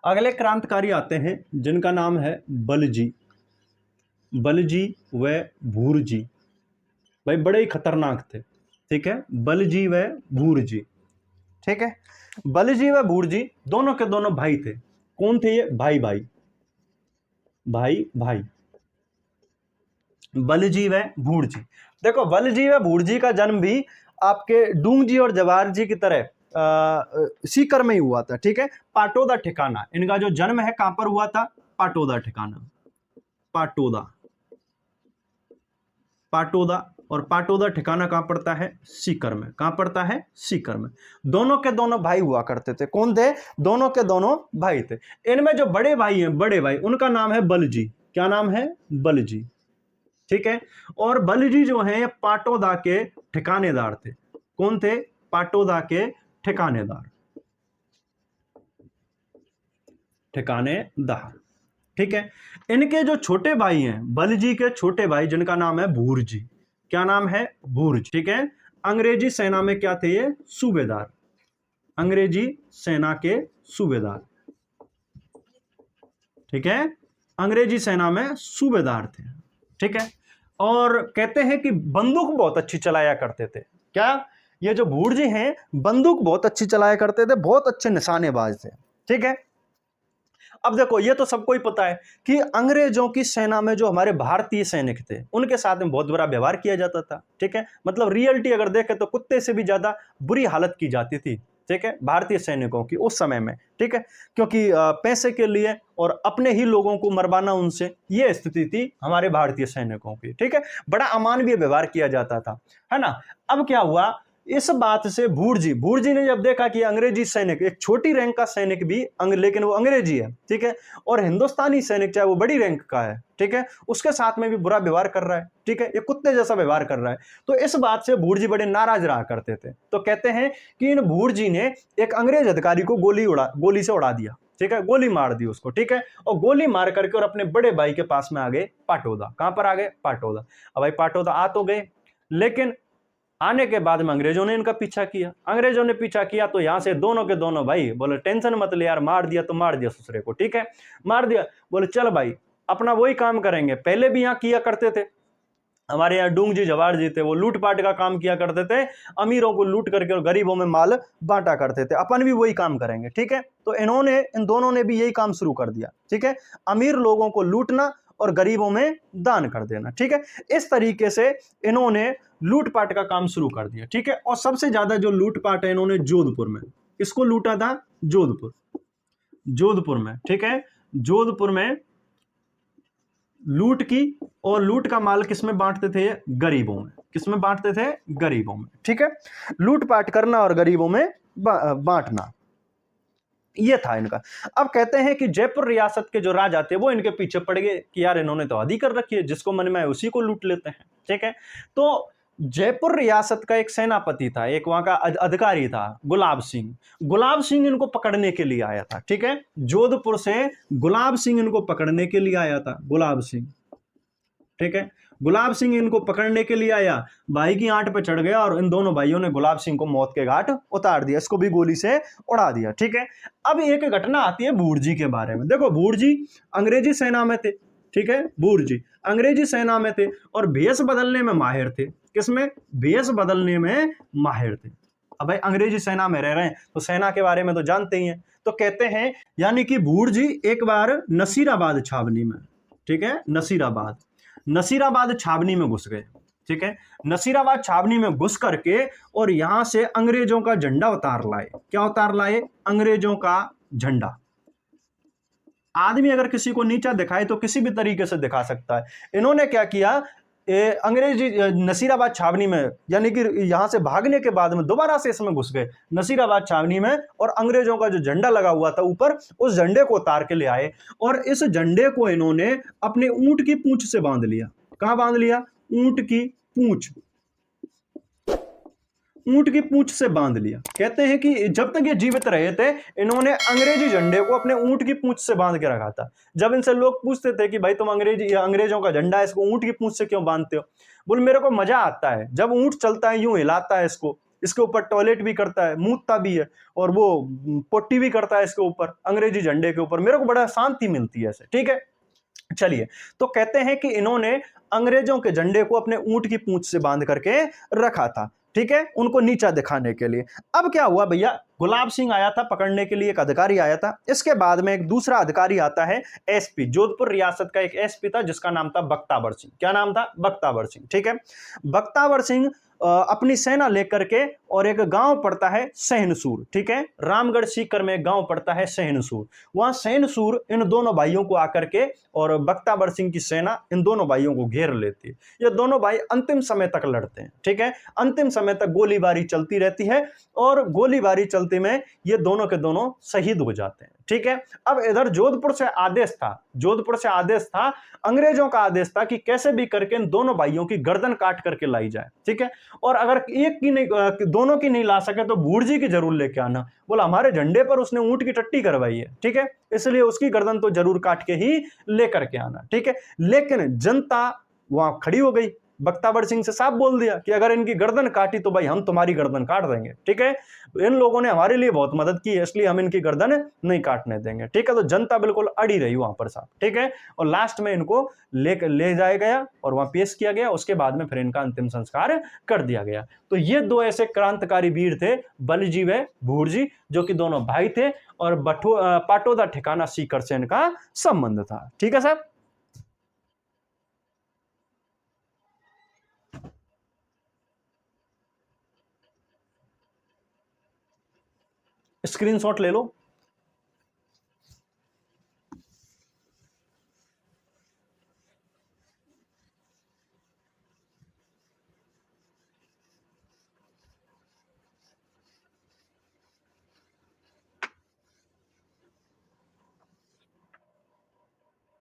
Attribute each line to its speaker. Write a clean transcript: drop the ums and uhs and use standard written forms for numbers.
Speaker 1: अगले क्रांतिकारी आते हैं जिनका नाम है बलजी। बलजी व भूरजी, भाई बड़े ही खतरनाक थे। ठीक है, बलजी व भूरजी। ठीक है, बलजी व भूरजी दोनों के दोनों भाई थे। कौन थे ये? भाई भाई भाई भाई, बलजी व भूरजी। देखो, बलजी व भूरजी का जन्म भी आपके डूंगजी और जवाहर जी की तरह सीकर में ही हुआ था। ठीक है, पाटोदा ठिकाना इनका जो जन्म है कहां पर हुआ था? पाटोदा ठिकाना, पाटोदा, पाटोदा। और पाटोदा ठिकाना कहां पड़ता है? सीकर में। कहां पड़ता है? सीकर में। दोनों के दोनों भाई हुआ करते थे। कौन थे? दोनों के दोनों भाई थे। इनमें जो बड़े भाई हैं, बड़े भाई, उनका नाम है बलजी। क्या नाम है? बलजी। ठीक है, और बलजी जो है पाटोदा के ठिकानेदार थे। कौन थे? पाटोदा के ठिकानेदार, ठिकानेदार। ठीक है, इनके जो छोटे भाई हैं, बलजी के छोटे भाई, जिनका नाम है भूरजी। क्या नाम है? भूरजी। ठीक है, अंग्रेजी सेना में क्या थे ये? सूबेदार, अंग्रेजी सेना के सूबेदार। ठीक है, अंग्रेजी सेना में सूबेदार थे। ठीक है, और कहते हैं कि बंदूक बहुत अच्छी चलाया करते थे। क्या? ये जो भूरजी हैं बंदूक बहुत अच्छी चलाया करते थे, बहुत अच्छे निशानेबाज थे। ठीक है, अब देखो, ये तो सबको ही पता है कि अंग्रेजों की सेना में जो हमारे भारतीय सैनिक थे उनके साथ में बहुत बुरा व्यवहार किया जाता था। ठीक है, मतलब रियलिटी अगर देखें तो कुत्ते से भी ज्यादा बुरी हालत की जाती थी। ठीक है, भारतीय सैनिकों की उस समय में। ठीक है, क्योंकि पैसे के लिए और अपने ही लोगों को मरवाना, उनसे ये स्थिति थी हमारे भारतीय सैनिकों की। ठीक है, बड़ा अमानवीय व्यवहार किया जाता था, है ना। अब क्या हुआ, इस बात से भूरजी ने जब देखा कि अंग्रेजी सैनिक, एक छोटी रैंक का सैनिक भी लेकिन वो अंग्रेजी है, ठीक है, और हिंदुस्तानी सैनिक चाहे वो बड़ी रैंक का है, ठीक है, उसके साथ में भी बुरा व्यवहार कर रहा है, ठीक है, ये कुत्ते जैसा व्यवहार कर रहा है। तो इस बात से भूरजी बड़े नाराज रहा करते थे। तो कहते हैं कि इन भूरजी ने एक अंग्रेज अधिकारी को गोली से उड़ा दिया। ठीक है, गोली मार दी उसको। ठीक है, और गोली मार करके और अपने बड़े भाई के पास में आ गए, पाटोदा। कहां पर आ गए? पाटोदा। अब भाई पाटोदा आ तो गए, लेकिन आने के बाद में अंग्रेजों ने इनका पीछा किया। अंग्रेजों ने पीछा किया तो यहां से दोनों के दोनों भाई बोले टेंशन मत ले यार, मार दिया तो मार दिया ससुरे को। ठीक है, मार दिया, बोले चल भाई अपना वही काम करेंगे, पहले भी यहां किया करते थे। हमारे यहाँ डूंग जी जवाहर जी थे, वो लूटपाट का काम किया करते थे, अमीरों को लूट करके और गरीबों में माल बांटा करते थे, अपन भी वही काम करेंगे। ठीक है, तो इन दोनों ने भी यही काम शुरू कर दिया। ठीक है, अमीर लोगों को लूटना और गरीबों में दान कर देना। ठीक है, इस तरीके से इन्होंने लूटपाट का काम शुरू कर दिया। ठीक है, और सबसे ज्यादा जो लूटपाट है इन्होंने जोधपुर में, इसको लूटा था, जोधपुर में। ठीक है, जोधपुर में लूट की, और लूट का माल किसमें बांटते थे? गरीबों में। किसमें बांटते थे? गरीबों में। ठीक है, लूटपाट करना और गरीबों में बांटना, ये था इनका। अब कहते हैं कि जयपुर रियासत के जो राजा थे वो इनके पीछे पड़ गए कि यार इन्होंने तो हद ही कर रखी है, जिसको मन में आए उसी को लूट लेते हैं। ठीक है, तो जयपुर रियासत का एक सेनापति था, एक वहां का अधिकारी था, गुलाब सिंह। गुलाब सिंह इनको पकड़ने के लिए आया था। ठीक है, जोधपुर से गुलाब सिंह इनको पकड़ने के लिए आया था, गुलाब सिंह। ठीक है, गुलाब सिंह इनको पकड़ने के लिए आया, भाई की आंट पे चढ़ गया और इन दोनों भाइयों ने गुलाब सिंह को मौत के घाट उतार दिया, इसको भी गोली से उड़ा दिया। ठीक है, अब एक घटना आती है भूरजी के बारे में। देखो, भूरजी अंग्रेजी सेना में थे। ठीक है, भूरजी अंग्रेजी सेना में थे और भेष बदलने में माहिर थे। किसमें? भेष बदलने में माहिर थे। अब भाई अंग्रेजी सेना में रह रहे हैं तो सेना के बारे में तो जानते ही हैं। तो कहते हैं यानी कि भूरजी एक बार नसीराबाद छावनी में, ठीक है, नसीराबाद छावनी में घुस गए। ठीक है, नसीराबाद छावनी में घुस करके और यहां से अंग्रेजों का झंडा उतार लाए। क्या उतार लाए? अंग्रेजों का झंडा। आदमी अगर किसी को नीचा दिखाए तो किसी भी तरीके से दिखा सकता है। इन्होंने क्या किया, अंग्रेजी नसीराबाद छावनी में, यानी कि यहां से भागने के बाद में दोबारा से इसमें घुस गए नसीराबाद छावनी में, और अंग्रेजों का जो झंडा लगा हुआ था ऊपर, उस झंडे को उतार के ले आए और इस झंडे को इन्होंने अपने ऊंट की पूंछ से बांध लिया। कहां बांध लिया? ऊंट की पूंछ, ऊंट की पूंछ से बांध लिया। कहते हैं कि जब तक ये जीवित रहे थे इन्होंने अंग्रेजी झंडे को अपने ऊंट की पूंछ से बांध के रखा था। जब इनसे लोग पूछते थे कि भाई तुम अंग्रेजों का झंडा है, इसको ऊंट की पूंछ से क्यों बांधते हो? बोल मेरे को मजा आता है, जब ऊंट चलता है यूं हिलाता है इसको, इसके ऊपर टॉयलेट भी करता है, मूतता भी है, और वो पोटी भी करता है इसके ऊपर, अंग्रेजी झंडे के ऊपर। मेरे को बड़ा शांति मिलती है ऐसे, ठीक है। चलिए, तो कहते हैं कि इन्होंने अंग्रेजों के झंडे को अपने ऊंट की पूंछ से बांध करके रखा था, ठीक है, उनको नीचा दिखाने के लिए। अब क्या हुआ भैया, गुलाब सिंह आया था पकड़ने के लिए, एक अधिकारी आया था। इसके बाद में एक दूसरा अधिकारी आता है, एसपी, जोधपुर रियासत का एक एसपी था जिसका नाम था बख्तावर सिंह। क्या नाम था? बख्तावर सिंह, ठीक है। बख्तावर सिंह अपनी सेना लेकर के, और एक गांव पड़ता है सहनसूर, ठीक है, रामगढ़ सीकर में एक गांव पड़ता है सहनसूर। वहां सहनसूर इन दोनों भाइयों को आकर के, और बख्तावर सिंह की सेना इन दोनों भाइयों को घेर लेती है। ये दोनों भाई अंतिम समय तक लड़ते हैं, ठीक है, अंतिम समय तक गोलीबारी चलती रहती है, और गोलीबारी चलते में ये दोनों के दोनों शहीद हो जाते हैं, ठीक है। अब इधर जोधपुर से आदेश था, जोधपुर से आदेश था, अंग्रेजों का आदेश था कि कैसे भी करके इन दोनों भाइयों की गर्दन काट करके लाई जाए, ठीक है। और अगर एक की नहीं, दोनों की नहीं ला सके तो भूरजी की जरूर लेके आना। बोला हमारे झंडे पर उसने ऊंट की टट्टी करवाई है, ठीक है, इसलिए उसकी गर्दन तो जरूर काट के ही लेकर के आना, ठीक है। लेकिन जनता वहां खड़ी हो गई, बख्तावर सिंह से साफ बोल दिया कि अगर इनकी गर्दन काटी तो भाई हम तुम्हारी गर्दन काट देंगे, ठीक है, इन लोगों ने हमारे लिए बहुत मदद की है, इसलिए हम इनकी गर्दन नहीं काटने देंगे, ठीक है। तो जनता बिल्कुल अड़ी रही वहां पर साहब, ठीक है। और लास्ट में इनको ले जाया गया और वहां पेश किया गया, उसके बाद में फिर इनका अंतिम संस्कार कर दिया गया। तो ये दो ऐसे क्रांतिकारी वीर थे, बलजी व भूरजी, जो कि दोनों भाई थे, और पाटोदा ठिकाना सीकर से इनका संबंध था, ठीक है साहब। स्क्रीनशॉट ले लो।